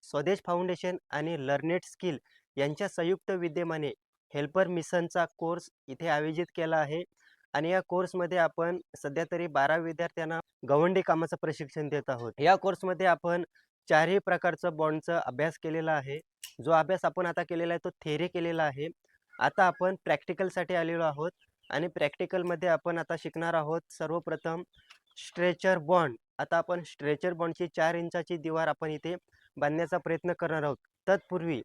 स्वदेश foundation आणि लर्नेट skill यांच्या संयुक्त विद्यमाने हेल्पर मिशनचा कोर्स इथे आयोजित केला आहे. आणि या कोर्समध्ये आपण सध्या तरी 12 विद्यार्थ्यांना गवंडी कामाचं प्रशिक्षण देत आहोत. या कोर्समध्ये आपण चारही प्रकारचं बॉन्डचा अभ्यास केलेला आहे. जो अभ्यास आपण आता केलेला आहे तो थेअरी केलेला आहे. आता आपण प्रॅक्टिकलसाठी आलेलो आहोत आणि प्रॅक्टिकलमध्ये आपण आता शिकणार आहोत सर्वप्रथम स्ट्रेचर बॉन्ड. आता आपण स्ट्रेचर बॉन्डची 4 इंचाची दिवार आपण इथे बांधण्याचा प्रयत्न करणार आहोत. तत्पूर्वी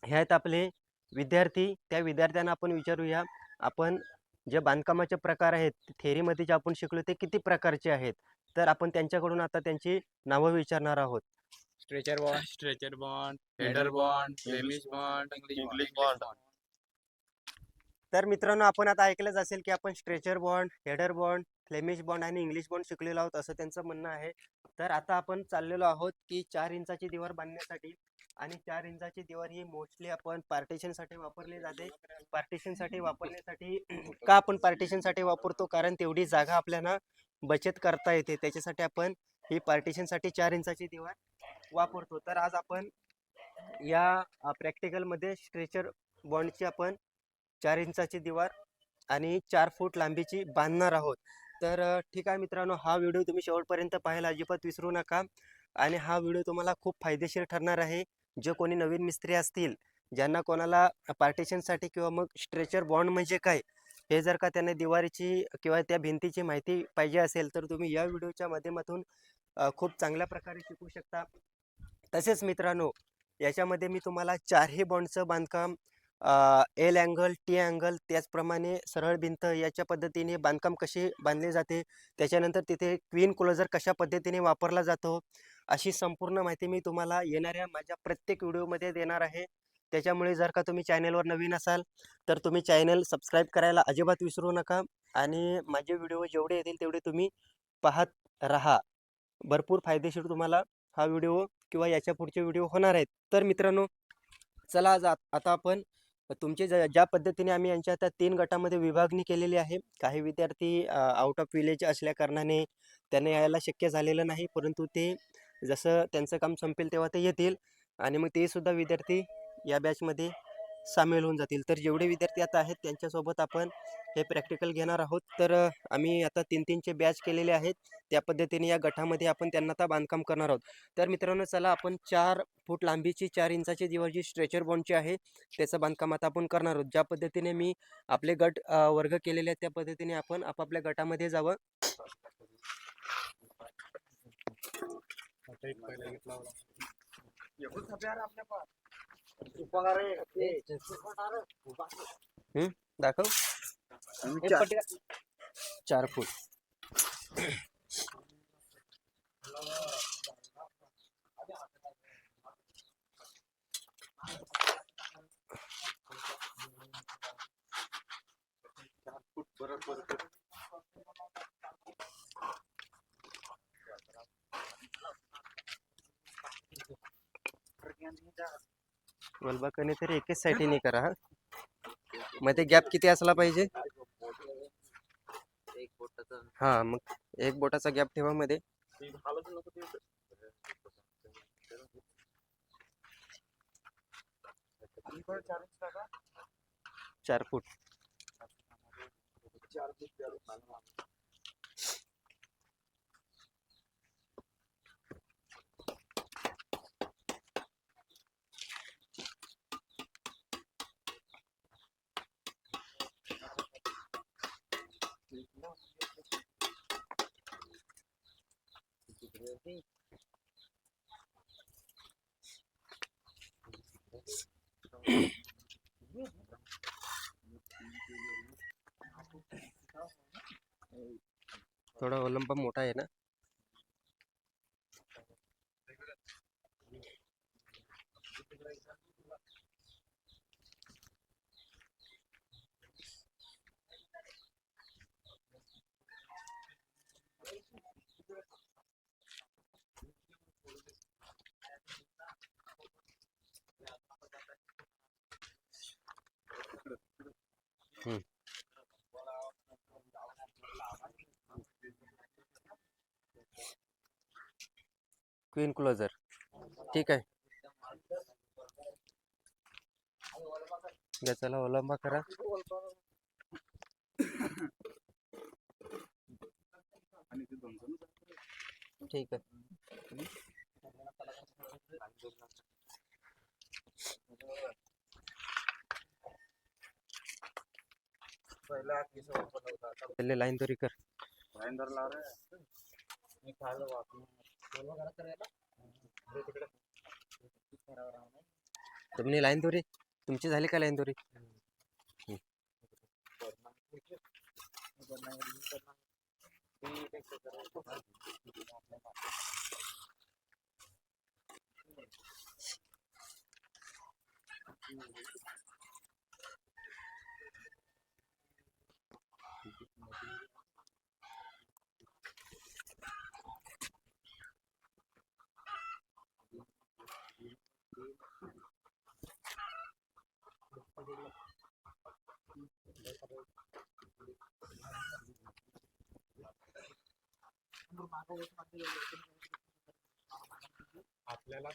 हे आहेत आपले विद्यार्थी. त्या विद्यार्थ्यांना आपण विचारूया, आपण जे बांधकामाचे प्रकार आहेत थेअरीमध्ये जे आपण शिकलो ते किती प्रकारचे आहेत. तर आपण त्यांच्याकडून आता त्यांची नावं विचारणार आहोत. Stretcher bond, header bond, Flemish bond, English bond. तर मित्रांनो, आपण आता ऐकलंच असेल की आपण stretcher bond, header bond, Flemish bond आणि इंग्लिश बॉन्ड शिकलेलो आहोत असं त्यांचं म्हणणं आहे. तर आता आपण चाललेलो आहोत की 4 इंचाची दिवार बांधण्यासाठी. आणि 4 इंचाची दिवार ही मोस्टली आपण पार्टिशनसाठी वापरली जाते. पार्टिशनसाठी वापरण्यासाठी का आपण पार्टिशनसाठी वापरतो, कारण तेवढी जागा आपल्याला बचत करता येते. त्याच्यासाठी आपण ही पार्टिशनसाठी 4 इंचाची दिवार वापरतो. तर आज आपण या प्रॅक्टिकलमध्ये स्ट्रेचर बॉन्डची आपण 4 इंचाची दिवार आणि 4 फूट लांबीची बांधणार आहोत. तर ठीक आहे मित्रांनो, हा व्हिडिओ तुम्ही शेवटपर्यंत पाहायला अजिबात विसरू नका. आणि हा व्हिडिओ तुम्हाला खूप फायदेशीर ठरणार आहे. जे कोणी नवीन मिस्त्री असतील, ज्यांना कोणाला पार्टिशनसाठी किंवा मग स्ट्रेचर बॉन्ड म्हणजे काय हे जर का त्यांना दिवारीची किंवा त्या भिंतीची माहिती पाहिजे असेल, तर तुम्ही या व्हिडिओच्या माध्यमातून खूप चांगल्या प्रकारे शिकू शकता. तसेच मित्रांनो, याच्यामध्ये मी तुम्हाला 4ही बॉन्डचं बांधकाम, एल अँगल, टी अँगल, त्याचप्रमाणे सरळ भिंत याच्या पद्धतीने बांधकाम कसे बांधले जाते, त्याच्यानंतर तिथे क्वीन क्लोजर कशा पद्धतीने वापरला जातो, अशी संपूर्ण माहिती मी तुम्हाला येणाऱ्या माझ्या प्रत्येक व्हिडिओमध्ये देणार आहे. त्याच्यामुळे जर का तुम्ही चॅनलवर नवीन असाल तर तुम्ही चॅनल सबस्क्राईब करायला अजिबात विसरू नका. आणि माझे व्हिडिओ जेवढे येतील तेवढे तुम्ही पाहत राहा. भरपूर फायदेशीर तुम्हाला हा व्हिडिओ किंवा याच्या पुढचे व्हिडिओ होणार आहेत. तर मित्रांनो, चला आज आता आपण तुमचे ज्या पद्धतीने आम्ही यांच्या आता 3 गटामध्ये विभागणी केलेली आहे. काही विद्यार्थी आउट ऑफ विलेज असल्या कारणाने त्यांना यायला शक्य झालेलं नाही, परंतु ते जसं त्यांचं काम संपेल तेव्हा ते येतील आणि मग ते सुद्धा विद्यार्थी या बॅचमध्ये सामील होऊन जातील. तर जेवढे विद्यार्थी आता आहेत त्यांच्यासोबत आपण हे प्रॅक्टिकल घेणार आहोत. तर आम्ही आता 3-3चे बॅच केलेले आहेत. त्या पद्धतीने या गटामध्ये आपण त्यांना आता बांधकाम करणार आहोत. तर मित्रांनो, चला आपण 4 फूट लांबीची 4 इंचाची दिवार जी स्ट्रेचर बॉन्डची आहे त्याचं बांधकाम आता आपण करणार आहोत. ज्या पद्धतीने मी आपले गट वर्ग केलेले आहेत त्या पद्धतीने आपण आपापल्या गटामध्ये जावं. दाखव 4 फूट. वल्बाकने तरी एकेच साईडने करा. हा, मध्ये गॅप किती असला पाहिजे? हा, मग 1 बोटाचा गॅप ठेवा मध्ये. 4 फूट. थोडा अवलंब मोठा आहे ना. क्वीन क्लोजर ठीक आहे. गचाला ओलांबा करा. ठीक आहे. पहिले लाईन तरी कर. तुम्ही लाईन दोरी तुमची झाली का लाईन दोरी? आपल्याला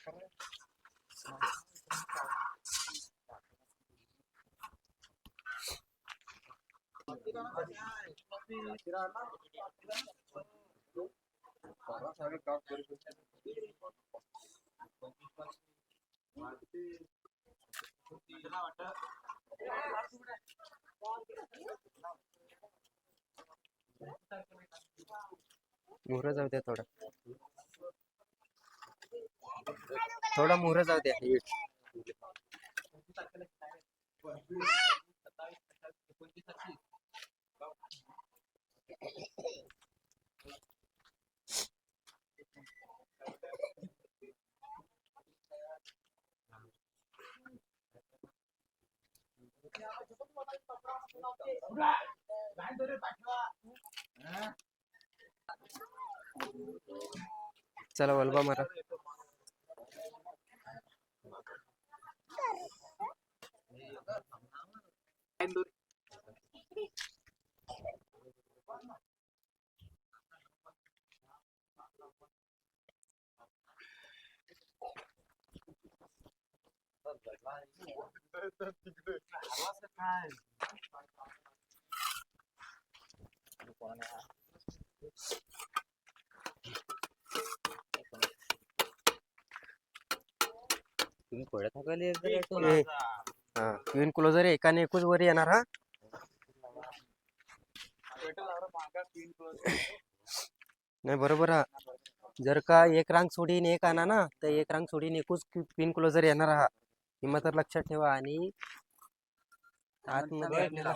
मोहरं जाऊ द्या थोडा. थोडा मोहरं जाऊ द्या. चला वलबा मारा. तुम्ही पळत थाकाले हा क्वीन क्लोजर एकाने एकच वर येणार. हा नाही बरोबर. हा जर का एक रांग सोडीन एक आणा ना तर एक रांग सोडीन एकच क्वीन क्लोजर येणार. हा ही मात्र लक्षात ठेवा. आणि आतमध्ये आपल्याला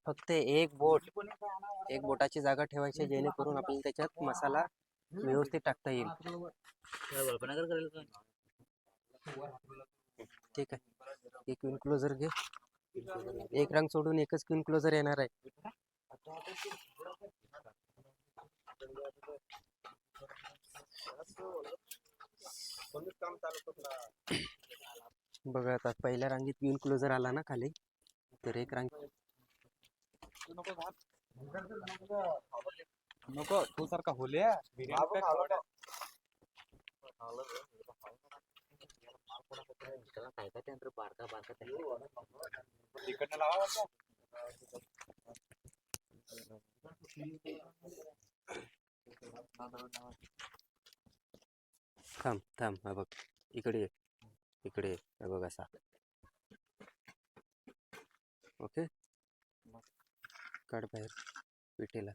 फक्त एक बोटाची जागा ठेवायची जेणेकरून आपल्याला त्याच्यात मसाला व्यवस्थित टाकता येईल. ठीक आहे. एक क्वीन क्लोजर घे. एक रांग सोडून एकच क्वीन क्लोजर येणार आहे. बघा आता पहिल्या रांगीत क्वीन क्लोजर आला ना खाली तर एक रांग नको तू सारखा होल्या तिकडनं लावा. थांब थांब. हा बघ इकडे ये. इकडे ये. हा बघ असा. ओके काढ बाहेर पिठेला.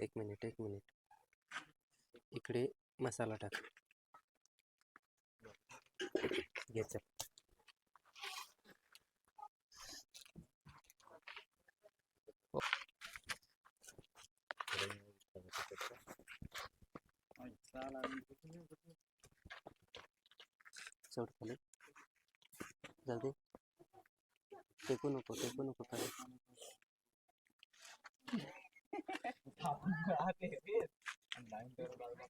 एक मिनिट इकडे मसाला टाक. घ्यायचं. सोड खाली. जाऊ दे. टेकू नको खाली.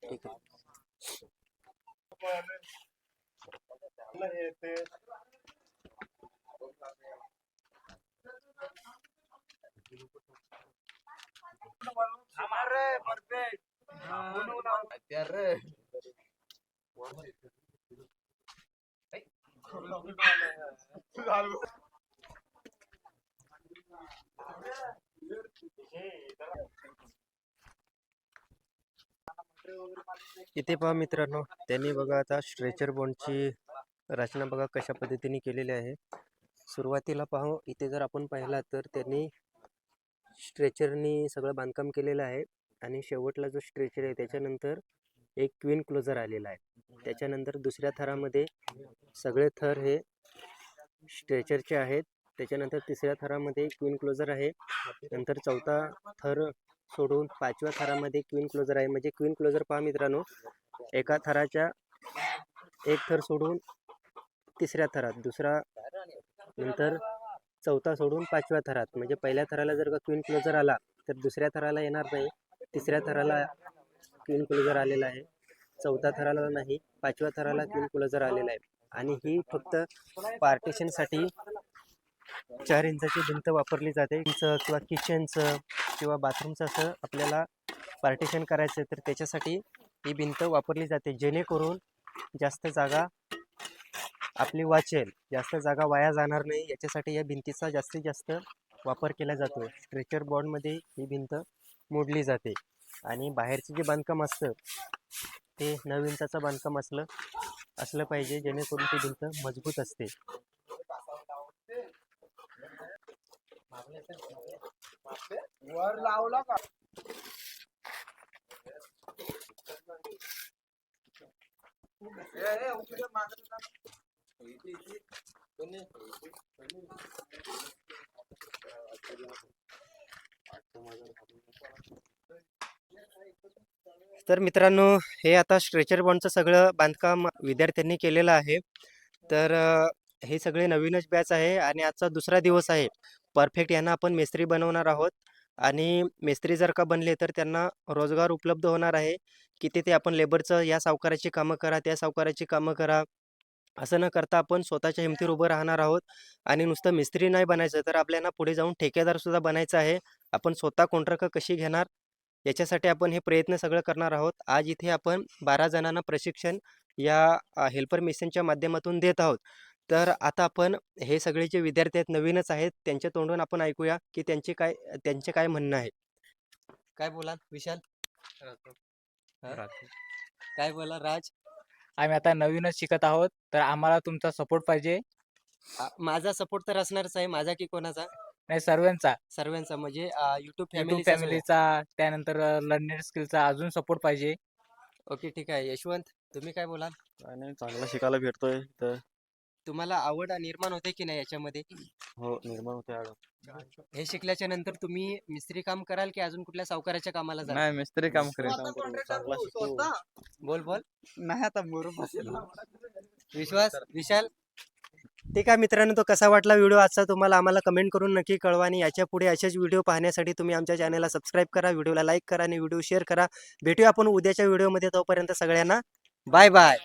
ठीक आहे. इथे पहा मित्रांनो, त्यांनी बघा आता स्ट्रेचर बॉन्डची रचना बघा कशा पद्धतीने केलेली आहे. सुरुवातीला पाहू इथे जर आपण पाहिला तर त्यांनी स्ट्रेचरनी सगळं बांधकाम केलेलं आहे आणि शेवटला जो स्ट्रेचर आहे त्याच्यानंतर एक क्वीन क्लोजर आलेला आहे. त्याच्यानंतर दुसऱ्या थरामध्ये सगळे थर हे स्ट्रेचरचे आहेत. त्याच्यानंतर तिसऱ्या थरामध्ये क्वीन क्लोजर आहे. नंतर चौथा थर सोडून पाचव्या थरामध्ये क्वीन क्लोजर आहे. म्हणजे क्वीन क्लोजर पहा मित्रांनो, एका थराच्या एक थर सोडून तिसऱ्या थरात, दुसरा नंतर चौथा सोडून पाचव्या थरात. म्हणजे पहिल्या थराला जर का क्वीन क्लोजर आला तर दुसऱ्या थराला येणार नाही. तिसऱ्या थराला क्वीन क्लोजर आलेला आहे, चौथ्या थराला नाही, पाचव्या थराला क्वीन क्लोजर आलेला आहे. आणि ही फक्त पार्टिशनसाठी 4 इंचाची भिंत वापरली जाते. किंवा किचनचं किंवा बाथरूमचं असं आपल्याला पार्टिशन करायचं तर त्याच्यासाठी ही भिंत वापरली जाते, जेणेकरून जास्त जागा आपली वाचेल, जास्त जागा वाया जाणार नाही याच्यासाठी या भिंतीचा जास्तीत जास्त वापर केला जातो. स्ट्रेचर बॉन्डमध्ये ही भिंत मोडली जाते आणि बाहेरचे जे बांधकाम असतं ते 9 इंचाचं बांधकाम असलं पाहिजे, जेणेकरून ती भिंत मजबूत असते. वर लावला का? तर मित्रांनो, हे आता स्ट्रेचर बॉन्डचं सगळं बांधकाम विद्यार्थ्यांनी केलेलं आहे. तर हे सगळे नवीनच बॅच आहे आणि आजचा दुसरा दिवस आहे. परफेक्ट यांना आपण मेस्त्री बनवणार आहोत आणि मेस्त्री जर का बनले तर त्यांना रोजगार उपलब्ध होणार आहे, की ते आपण लेबरचं या सावकाराची कामं करा, त्या सावकाराची कामं करा, असं न करता आपण स्वतःच्या हिमतीवर उभं राहणार आहोत. आणि नुसतं मिस्त्री नाही बनायचं तर आपल्याला पुढे जाऊन ठेकेदारसुद्धा बनायचं आहे. आपण स्वतः कॉन्ट्रॅक्ट कशी घेणार याच्यासाठी आपण हे प्रयत्न सगळं करणार आहोत. आज इथे आपण 12 जणांना प्रशिक्षण या हेल्पर मिशनच्या माध्यमातून देत आहोत. तर आता आपण हे सगळे जे विद्यार्थी आहेत, नवीनच आहेत, त्यांच्या तोंडून आपण ऐकूया की त्यांचे काय म्हणणं आहे. काय बोलाल विशाल? काय बोला राज? आम्ही आता नवीनच शिकत आहोत, तर आम्हाला तुमचा सपोर्ट पाहिजे. माझा सपोर्ट तर असणारच आहे. माझा की कोणाचा? नाही, सर्वांचा. सर्वांचा. म्हणजे युट्यूब युट्यूब फॅमिलीचा. फॅमिलीचा, त्यानंतर लर्निंग स्किलचा अजून सपोर्ट पाहिजे. ओके, ठीक आहे. यशवंत, तुम्ही काय बोलाल? काय नाही, चांगलं शिकायला भेटतोय तर तुम्हाला आवड निर्माण होते की नाही याच्यामध्ये? हो, निर्माण होते आवड. हे शिकल्याच्या नंतर तुम्ही मिस्त्री काम कराल की अजून कुठल्या सावकाराच्या कामाला जाल? नाही, मिस्त्री काम करेन. चांगला शिकू. बोल. नाही आता बरोबर. विश्वास, विशाल. ठीक आहे मित्रांनो, तो कसा वाटला व्हिडिओ आजचा तुम्हाला आम्हाला कमेंट करून नक्की कळवा. आणि याच्या पुढे असेच व्हिडिओ पाहण्यासाठी तुम्ही आमच्या चॅनलला सबस्क्राईब करा, व्हिडिओला लाईक करा आणि व्हिडिओ शेअर करा. भेटूया आपण उद्याच्या व्हिडिओमध्ये. तोपर्यंत सगळ्यांना बाय बाय.